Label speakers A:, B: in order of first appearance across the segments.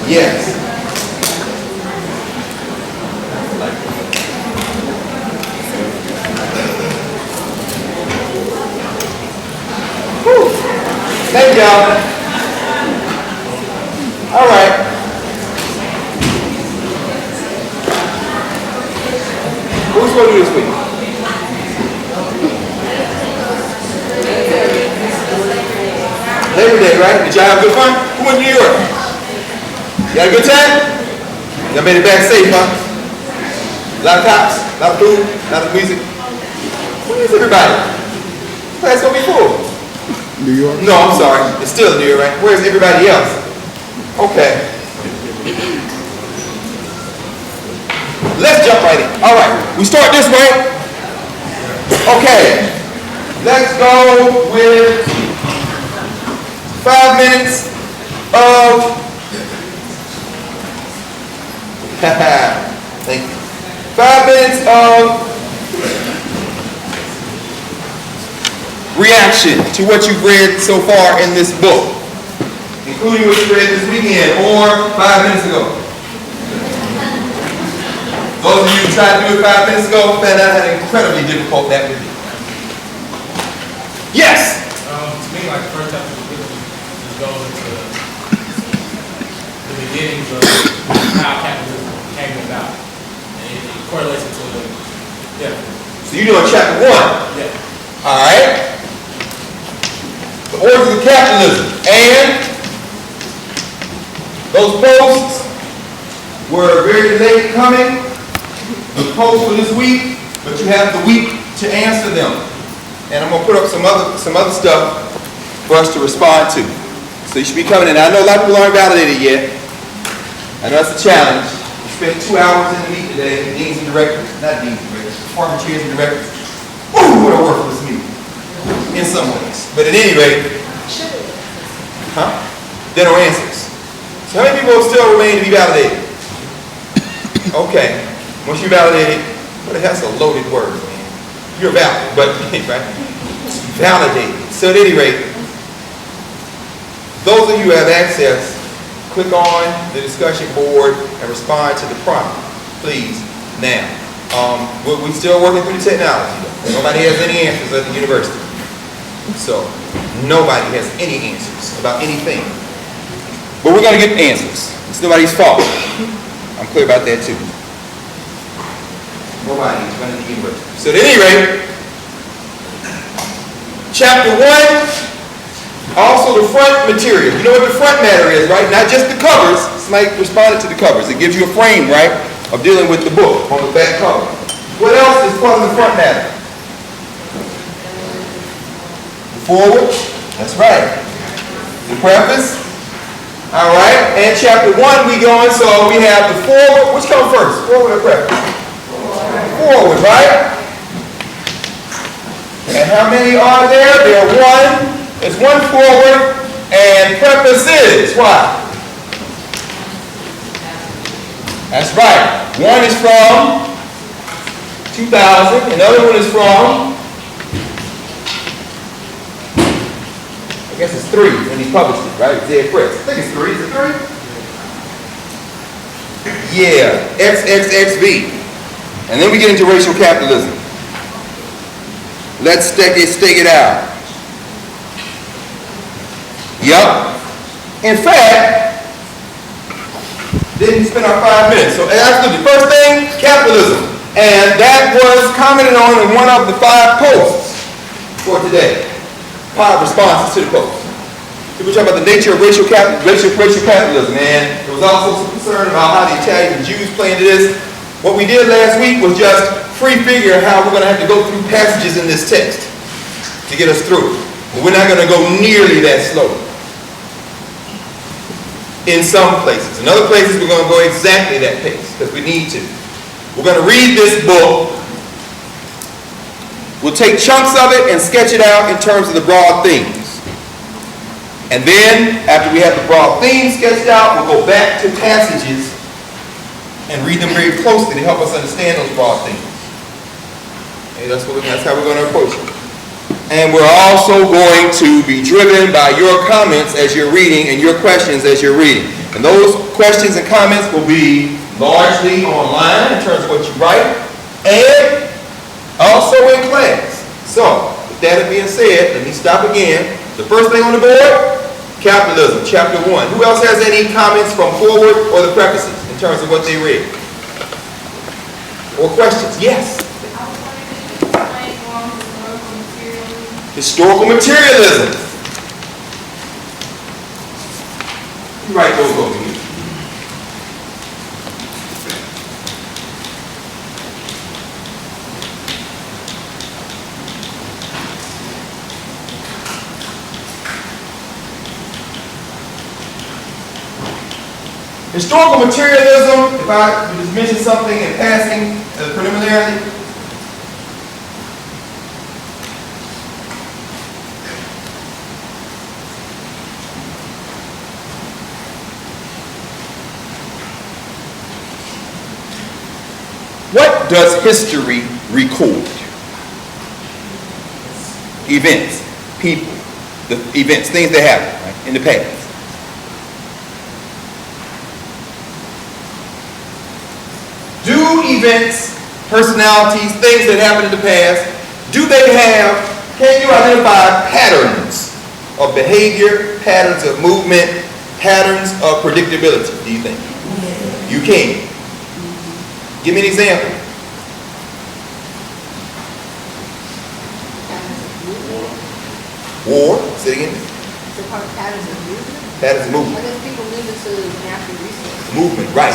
A: Yes. Whew. Thank y'all. All right. Who's going to do this week? Labor Day, right? Did y'all have good fun? Who went to New York? You had a good time? Y'all made it back safe, huh? A lot of cops, a lot of food, a lot of music. Where is everybody? Class gonna be full.
B: New York?
A: No, I'm sorry. It's still New York, right? Where's everybody else? Okay. Let's jump right in. All right. We start this way. Okay. Let's go with 5 minutes of thank you. 5 minutes of reaction to what you've read so far in this book, including what you read this weekend or 5 minutes ago. Those of you who tried to do it 5 minutes ago found out how incredibly difficult that would be. Yes?
C: To me, like the first chapter just goes into the beginnings of how capitalism came about. And it correlates to
A: So you're doing chapter 1?
C: Yeah.
A: All right. The origins of capitalism. And those posts were very late coming. The posts for this week, but you have the week to answer them. And I'm going to put up some other stuff for us to respond to. So you should be coming in. I know a lot of people aren't validated yet. I know that's a challenge. We spent 2 hours in the meet today, deans and directors, not deans and directors, department chairs and directors. Woo, what a worthless meeting. In some ways. But at any rate, there are answers. So how many people still remain to be validated? Okay. Once you're validated, well, that's a loaded word, man. You're valid, but right? Validated. So at any rate, those of you who have access, click on the discussion board and respond to the prompt, please, now. We're still working through the technology, though. Nobody has any answers at the university. So, nobody has any answers about anything. But we're going to get answers. It's nobody's fault. I'm clear about that, too. Nobody is running the university. So at any rate, chapter 1, also the front material. You know what the front matter is, right? Not just the covers. Somebody responded to the covers. It gives you a frame, right, of dealing with the book on the back cover. What else is part of the front matter? The foreword. That's right. The preface. All right. And chapter 1 we going, so we have the foreword. Which comes first? Foreword or preface? Forward, right? And how many are there? There are one. There's one forward, and preface is what? That's right. One is from 2000. Another one is from, I guess it's 3 when he published it, right? Zed Press. I think it's 3. Is it 3? Yeah. XXXV. And then we get into racial capitalism. Let's stake it out. Yup. In fact, didn't spend our 5 minutes. So absolutely, first thing, capitalism. And that was commented on in one of the 5 posts for today. 5 responses to the post. People talk about the nature of racial capitalism. And there was also some concern about how the Italians and Jews play into this. What we did last week was just prefigure how we're going to have to go through passages in this text to get us through it. But we're not going to go nearly that slow. In some places. In other places, we're going to go exactly that pace because we need to. We're going to read this book. We'll take chunks of it and sketch it out in terms of the broad themes. And then, after we have the broad themes sketched out, we'll go back to passages and read them very closely to help us understand those broad themes. And that's how we're going to approach it. And we're also going to be driven by your comments as you're reading and your questions as you're reading. And those questions and comments will be largely online in terms of what you write, and also in class. So, with that being said, let me stop again. The first thing on the board, capitalism, chapter 1. Who else has any comments from forward or the prefaces in terms of what they read? Or questions? Yes? Historical materialism. You write those over here. Historical materialism, if I could just mention something in passing as a preliminary. What does history record? Events, people, the events, things that happened, right, in the past. Do events, personalities, things that happened in the past, can you identify patterns of behavior, patterns of movement, patterns of predictability, do you think? You can. Give me an example. War, say it again.
B: Patterns of movement?
A: Patterns of movement.
B: I guess people move into natural resources.
A: Movement, right,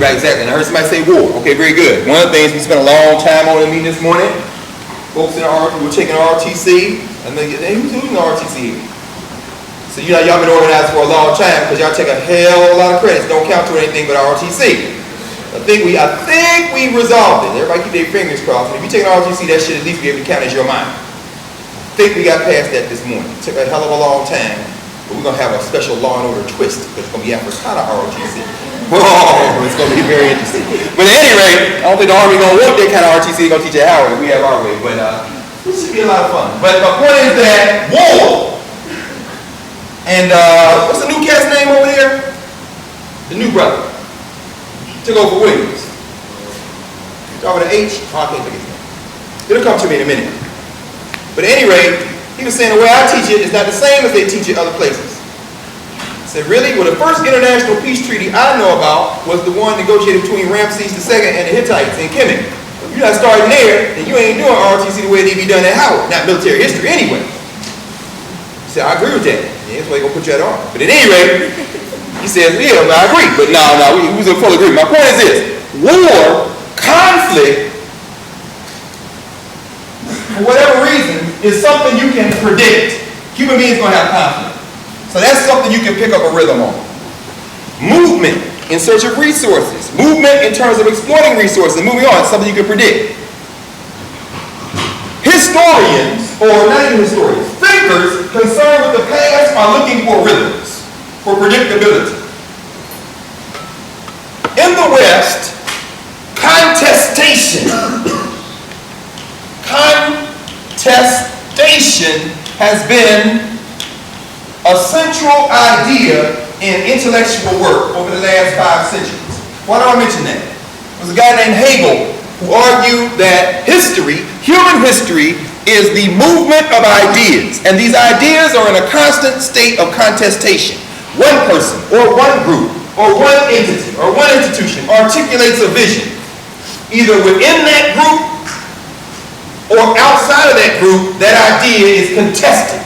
A: right, exactly. And I heard somebody say war. Okay, very good. One of the things we spent a long time on in the meeting this morning, folks in we're taking ROTC, and who's using ROTC here? So y'all been organized for a long time because y'all take a hell of a lot of credits. Don't count to anything but ROTC. I think we resolved it. Everybody keep their fingers crossed. And if you take an ROTC, that should at least be able to count as your mind. I think we got past that this morning. It took a hell of a long time, but we're gonna have a special Law and Order twist because it's gonna be Africana ROTC. Oh, it's going to be very interesting. But at any rate, I don't think the Army going to want that kind of RTC. They're going to teach it Howard. We have our way. But this should be a lot of fun. But my point is that war. And what's the new cat's name over there? The new brother. Took over Williams. Start with an H. Oh, I can't think of his name. It'll come to me in a minute. But at any rate, he was saying the way I teach it is not the same as they teach it other places. Said, really? Well, the first international peace treaty I know about was the one negotiated between Ramses II and the Hittites in Kemet. If you're not starting there, then you ain't doing ROTC the way it need to be done at Howard. Not military history anyway. He said, I agree with that. Yeah, that's why he's going to put you at arm. But at any rate, he says, yeah, I agree. But no, we was in full agreement. My point is this. War, conflict, for whatever reason, is something you can predict. Human beings going to have conflict. So that's something you can pick up a rhythm on. Movement in search of resources. Movement in terms of exploiting resources. Moving on, something you can predict. Historians, or not even historians, thinkers concerned with the past are looking for rhythms, for predictability. In the West, contestation has been a central idea in intellectual work over the last 5 centuries. Why do I mention that? There was a guy named Hegel who argued that history, human history, is the movement of ideas. And these ideas are in a constant state of contestation. One person, or one group, or one entity, or one institution articulates a vision, either within that group or outside of that group. That idea is contested.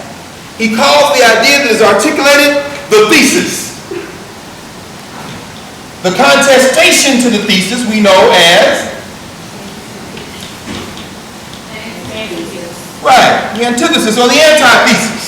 A: He calls the idea that is articulated the thesis. The contestation to the thesis we know as right, the antithesis or the antithesis.